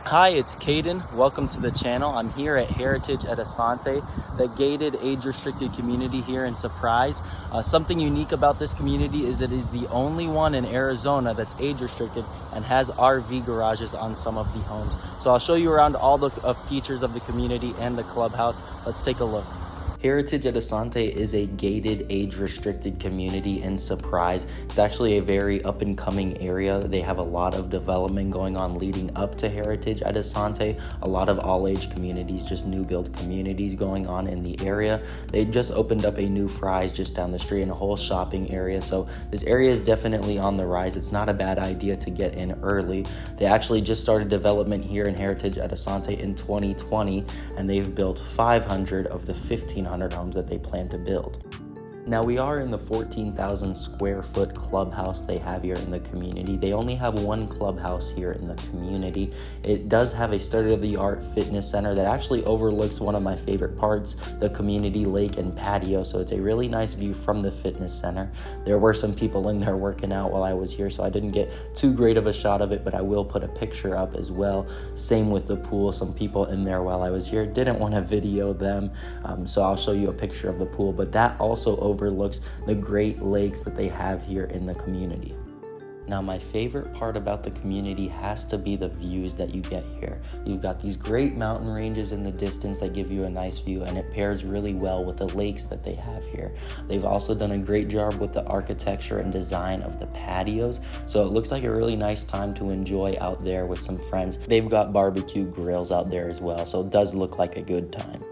Hi, it's Caden. Welcome to the channel. I'm here at Heritage at Asante, the gated age-restricted community here in Surprise. Something unique about this community is it is the only one in Arizona that's age-restricted and has RV garages on some of the homes. So I'll show you around all the features of the community and the clubhouse. Let's take a look. Heritage at Asante is a gated, age-restricted community in Surprise. It's actually a very up-and-coming area. They have a lot of development going on leading up to Heritage at Asante. A lot of all-age communities, just new-build communities going on in the area. They just opened up a new Fry's just down the street and a whole shopping area. So this area is definitely on the rise. It's not a bad idea to get in early. They actually just started development here in Heritage at Asante in 2020, and they've built 500 of the 1,500 homes that they plan to build. Now we are in the 14,000 square foot clubhouse they have here in the community. They only have one clubhouse here in the community. It does have a state-of-the-art fitness center that actually overlooks one of my favorite parts, the community lake and patio. So it's a really nice view from the fitness center. There were some people in there working out while I was here, so I didn't get too great of a shot of it, but I will put a picture up as well. Same with the pool. Some people in there while I was here didn't want to video them, so I'll show you a picture of the pool, but that also overlooks the Great Lakes that they have here in the community. Now, my favorite part about the community has to be the views that you get here. You've got these great mountain ranges in the distance that give you a nice view, and it pairs really well with the lakes that they have here. They've also done a great job with the architecture and design of the patios, so it looks like a really nice time to enjoy out there with some friends. They've got barbecue grills out there as well, so it does look like a good time.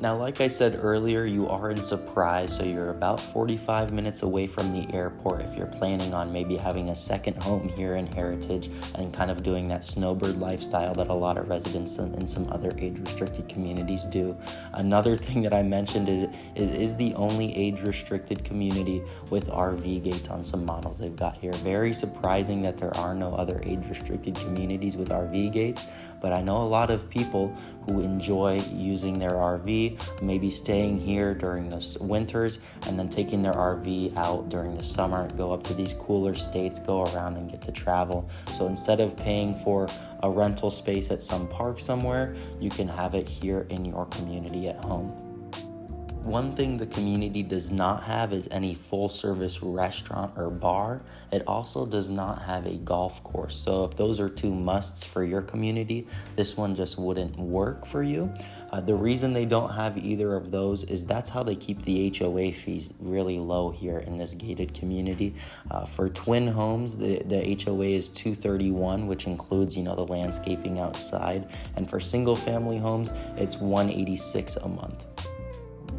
Now, like I said earlier, you are in Surprise, so you're about 45 minutes away from the airport if you're planning on maybe having a second home here in Heritage and kind of doing that snowbird lifestyle that a lot of residents in some other age-restricted communities do. Another thing that I mentioned is the only age-restricted community with RV gates on some models they've got here. Very surprising that there are no other age-restricted communities with RV gates, but I know a lot of people who enjoy using their RV, maybe staying here during the winters and then taking their RV out during the summer, go up to these cooler states, go around and get to travel. So instead of paying for a rental space at some park somewhere, you can have it here in your community at home. One thing the community does not have is any full-service restaurant or bar. It also does not have a golf course. So if those are two musts for your community, this one just wouldn't work for you. The reason they don't have either of those is that's how they keep the HOA fees really low here in this gated community. For twin homes, the HOA is $231, which includes, the landscaping outside. And for single-family homes, it's $186 a month.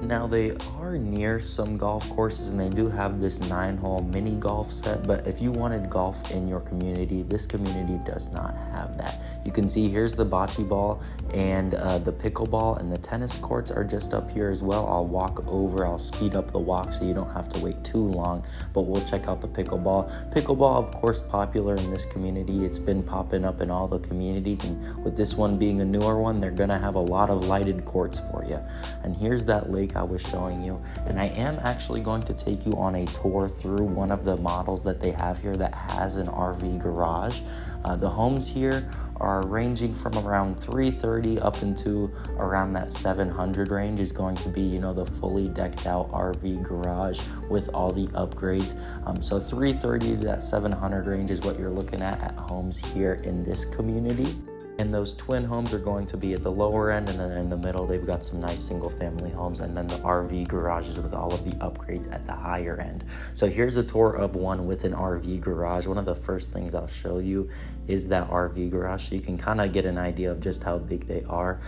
Now, they are near some golf courses and they do have this 9-hole mini golf set, but if you wanted golf in your community, this community does not have that. You can see here's the bocce ball and the pickleball, and the tennis courts are just up here as well. I'll speed up the walk so you don't have to wait too long, but we'll check out the pickleball. Pickleball, of course, popular in this community. It's been popping up in all the communities, and with this one being a newer one, they're gonna have a lot of lighted courts for you. And here's that lake I was showing you, and I am actually going to take you on a tour through one of the models that they have here that has an RV garage. The homes here are ranging from around $330 up into around that $700 range is going to be, the fully decked out RV garage with all the upgrades. So $330 to that $700 range is what you're looking at homes here in this community. And those twin homes are going to be at the lower end, and then in the middle they've got some nice single family homes, and then the RV garages with all of the upgrades at the higher end. So here's a tour of one with an RV garage. One of the first things I'll show you is that RV garage, so you can kind of get an idea of just how big they are.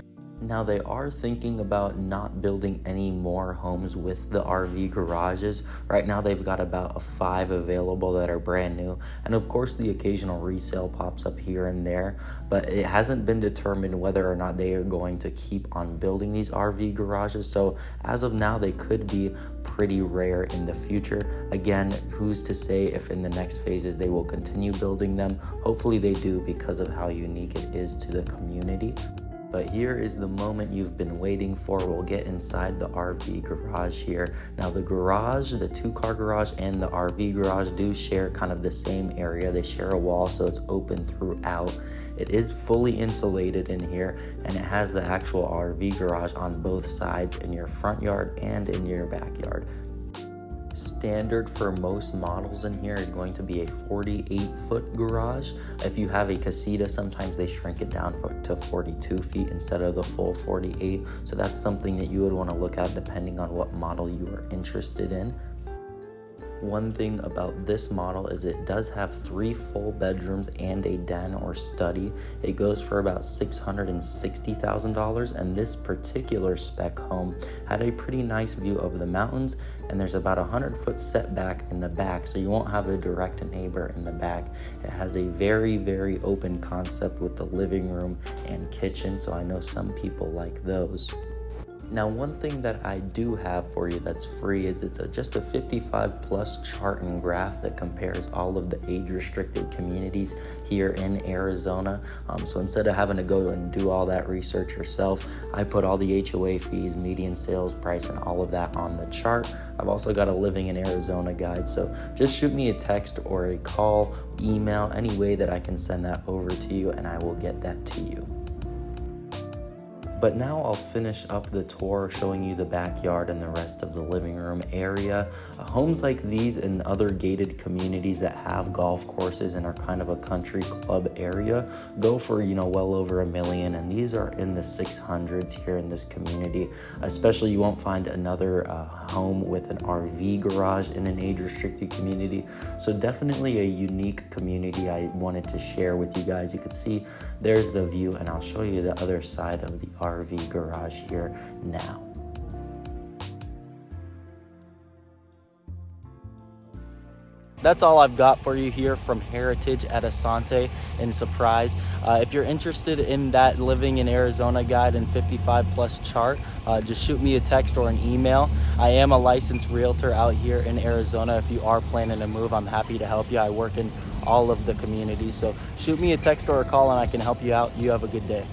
Now, they are thinking about not building any more homes with the RV garages. Right now, they've got about 5 available that are brand new. And of course, the occasional resale pops up here and there, but it hasn't been determined whether or not they are going to keep on building these RV garages. So as of now, they could be pretty rare in the future. Again, who's to say if in the next phases they will continue building them? Hopefully they do, because of how unique it is to the community. But here is the moment you've been waiting for. We'll get inside the RV garage here. Now the garage, the 2-car garage and the RV garage do share kind of the same area. They share a wall, so it's open throughout. It is fully insulated in here, and it has the actual RV garage on both sides, in your front yard and in your backyard. Standard for most models in here is going to be a 48-foot garage. If you have a casita, sometimes they shrink it down to 42 feet instead of the full 48. So that's something that you would want to look at depending on what model you are interested in. One thing about this model is it does have 3 full bedrooms and a den or study. It goes for about $660,000, and this particular spec home had a pretty nice view of the mountains, and there's about 100-foot setback in the back, so you won't have a direct neighbor in the back. It has a very, very open concept with the living room and kitchen, so I know some people like those. Now, one thing that I do have for you that's free is it's just a 55 plus chart and graph that compares all of the age-restricted communities here in Arizona. So instead of having to go and do all that research yourself, I put all the HOA fees, median sales price, and all of that on the chart. I've also got a living in Arizona guide, so just shoot me a text or a call, email, any way that I can send that over to you, and I will get that to you. But now I'll finish up the tour showing you the backyard and the rest of the living room area. Homes like these in other gated communities that have golf courses and are kind of a country club area go for, well over $1 million, and these are in the 600s here in this community. Especially, you won't find another home with an RV garage in an age-restricted community. So definitely a unique community I wanted to share with you guys. You can see there's the view, and I'll show you the other side of the RV garage here now. That's all I've got for you here from Heritage at Asante in Surprise. If you're interested in that living in Arizona guide and 55 plus chart, just shoot me a text or an email. I am a licensed realtor out here in Arizona. If you are planning to move, I'm happy to help you. I work in all of the communities. So shoot me a text or a call and I can help you out. You have a good day.